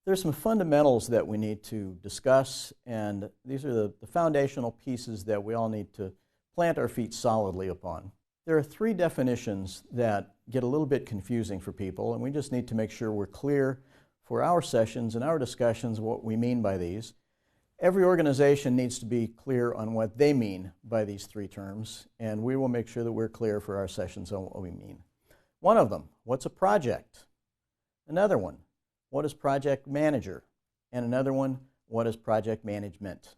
There's some fundamentals that we need to discuss, and these are the foundational pieces that we all need to plant our feet solidly upon. There are three definitions that get a little bit confusing for people, and we just need to make sure we're clear for our sessions and our discussions what we mean by these. Every organization needs to be clear on what they mean by these three terms, and we will make sure that we're clear for our sessions on what we mean. One of them, what's a project? Another one, what is project manager? And another one, what is project management?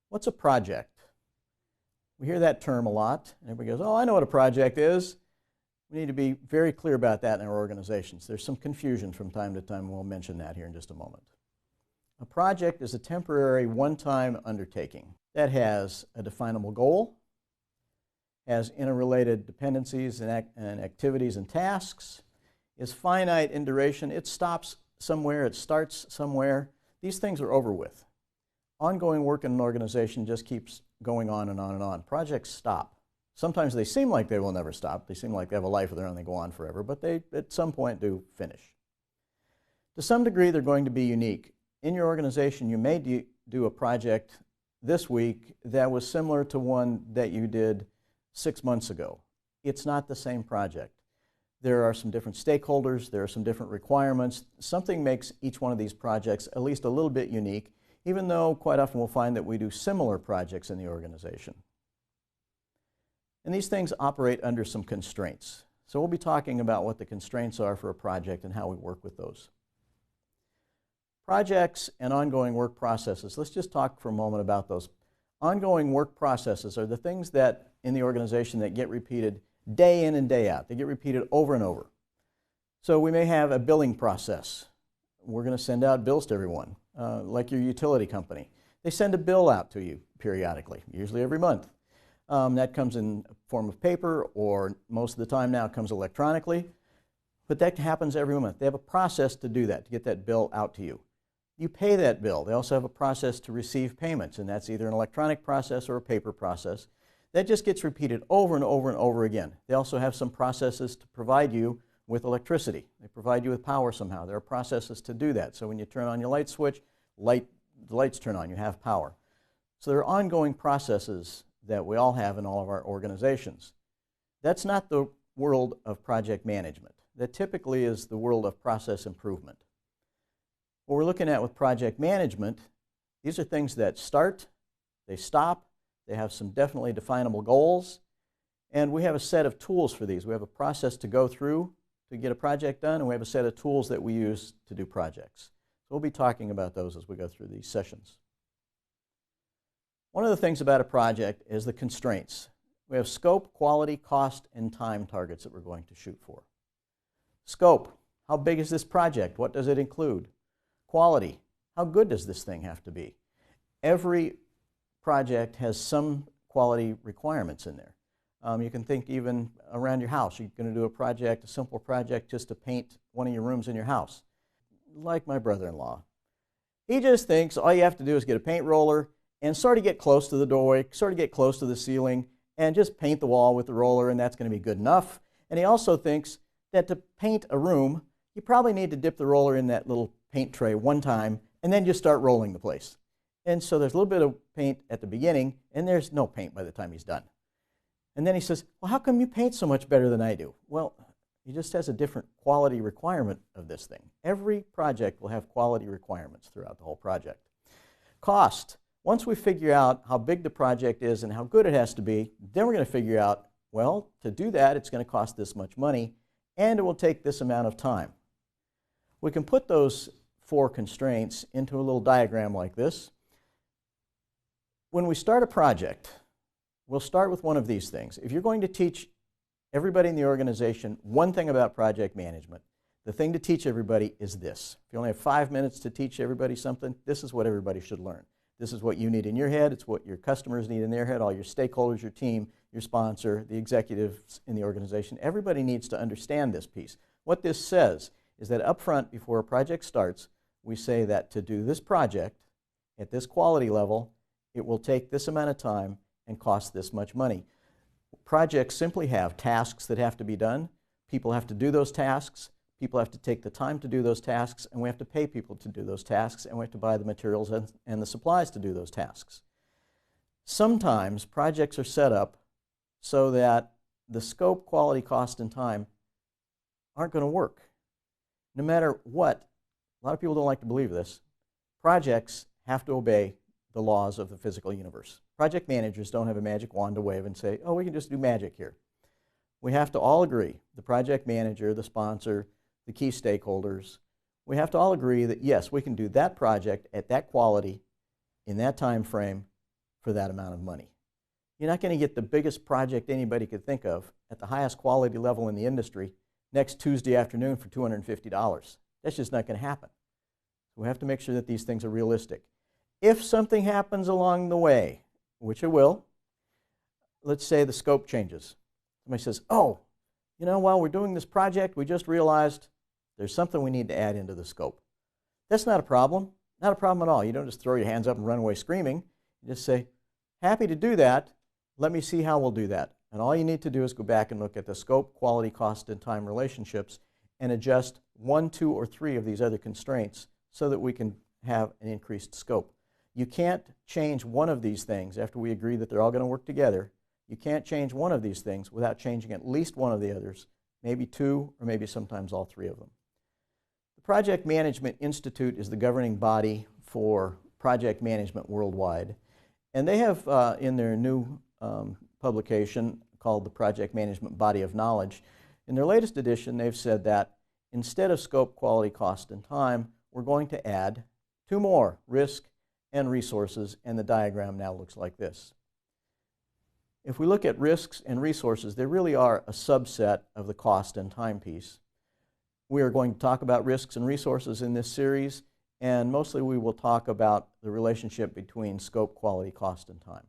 What's a project? We hear that term a lot, and everybody goes, oh, I know what a project is. We need to be very clear about that in our organizations. There's some confusion from time to time, and we'll mention that here in just a moment. A project is a temporary, one-time undertaking that has a definable goal, has interrelated dependencies and activities and tasks, is finite in duration. It stops somewhere, it starts somewhere. These things are over with. Ongoing work in an organization just keeps going on and on and on. Projects stop. Sometimes they seem like they will never stop. They seem like they have a life of their own, they go on forever, but they at some point do finish. To some degree, they're going to be unique. In your organization, you may do a project this week that was similar to one that you did 6 months ago. It's not the same project. There are some different stakeholders, there are some different requirements. Something makes each one of these projects at least a little bit unique, even though quite often we'll find that we do similar projects in the organization. And these things operate under some constraints. So we'll be talking about what the constraints are for a project and how we work with those. Projects and ongoing work processes. Let's just talk for a moment about those. Ongoing work processes are the things that in the organization that get repeated day in and day out. They get repeated over and over. So we may have a billing process. We're going to send out bills to everyone, like your utility company. They send a bill out to you periodically, usually every month. That comes in a form of paper, or most of the time now it comes electronically. But that happens every month. They have a process to do that, to get that bill out to you. You pay that bill. They also have a process to receive payments, and that's either an electronic process or a paper process. That just gets repeated over and over and over again. They also have some processes to provide you with electricity. They provide you with power somehow. There are processes to do that. So when you turn on your light switch, the lights turn on, you have power. So there are ongoing processes that we all have in all of our organizations. That's not the world of project management. That typically is the world of process improvement. What we're looking at with project management, these are things that start, they stop, they have some definitely definable goals, and we have a set of tools for these. We have a process to go through to get a project done, and we have a set of tools that we use to do projects. So we'll be talking about those as we go through these sessions. One of the things about a project is the constraints. We have scope, quality, cost, and time targets that we're going to shoot for. Scope, how big is this project? What does it include? Quality, how good does this thing have to be? Every project has some quality requirements in there. You can think even around your house. You're going to do a project, a simple project just to paint one of your rooms in your house. Like my brother-in-law. He just thinks all you have to do is get a paint roller and sort of get close to the doorway, sort of get close to the ceiling, and just paint the wall with the roller, and that's going to be good enough. And he also thinks that to paint a room, you probably need to dip the roller in that little paint tray one time, and then just start rolling the place. And so there's a little bit of paint at the beginning, and there's no paint by the time he's done. And then he says, well, how come you paint so much better than I do? Well, he just has a different quality requirement of this thing. Every project will have quality requirements throughout the whole project. Cost. Once we figure out how big the project is and how good it has to be, then we're going to figure out, well, to do that, it's going to cost this much money, and it will take this amount of time. We can put those four constraints into a little diagram like this. When we start a project, we'll start with one of these things. If you're going to teach everybody in the organization one thing about project management, the thing to teach everybody is this. If you only have 5 minutes to teach everybody something, this is what everybody should learn. This is what you need in your head. It's what your customers need in their head, all your stakeholders, your team, your sponsor, the executives in the organization. Everybody needs to understand this piece. What this says is that up front, before a project starts, we say that to do this project at this quality level, it will take this amount of time and cost this much money. Projects simply have tasks that have to be done. People have to do those tasks. People have to take the time to do those tasks, and we have to pay people to do those tasks, and we have to buy the materials and the supplies to do those tasks. Sometimes projects are set up so that the scope, quality, cost, and time aren't going to work. No matter what, a lot of people don't like to believe this, projects have to obey the laws of the physical universe. Project managers don't have a magic wand to wave and say, oh, we can just do magic here. We have to all agree, the project manager, the sponsor, the key stakeholders, we have to all agree that yes, we can do that project at that quality in that time frame for that amount of money. You're not going to get the biggest project anybody could think of at the highest quality level in the industry next Tuesday afternoon for $250. That's just not going to happen. We have to make sure that these things are realistic. If something happens along the way, which it will, let's say the scope changes. Somebody says, oh, you know, while we're doing this project, we just realized there's something we need to add into the scope. That's not a problem. Not a problem at all. You don't just throw your hands up and run away screaming. You just say, happy to do that. Let me see how we'll do that. And all you need to do is go back and look at the scope, quality, cost, and time relationships and adjust 1, 2, or 3 of these other constraints so that we can have an increased scope. You can't change one of these things after we agree that they're all going to work together. You can't change one of these things without changing at least one of the others, maybe 2, or maybe sometimes all 3 of them. The Project Management Institute is the governing body for project management worldwide. And they have, in their new publication called the Project Management Body of Knowledge, in their latest edition, they've said that instead of scope, quality, cost, and time, we're going to add 2 more, risk and resources, and the diagram now looks like this. If we look at risks and resources, they really are a subset of the cost and time piece. We are going to talk about risks and resources in this series, and mostly we will talk about the relationship between scope, quality, cost, and time.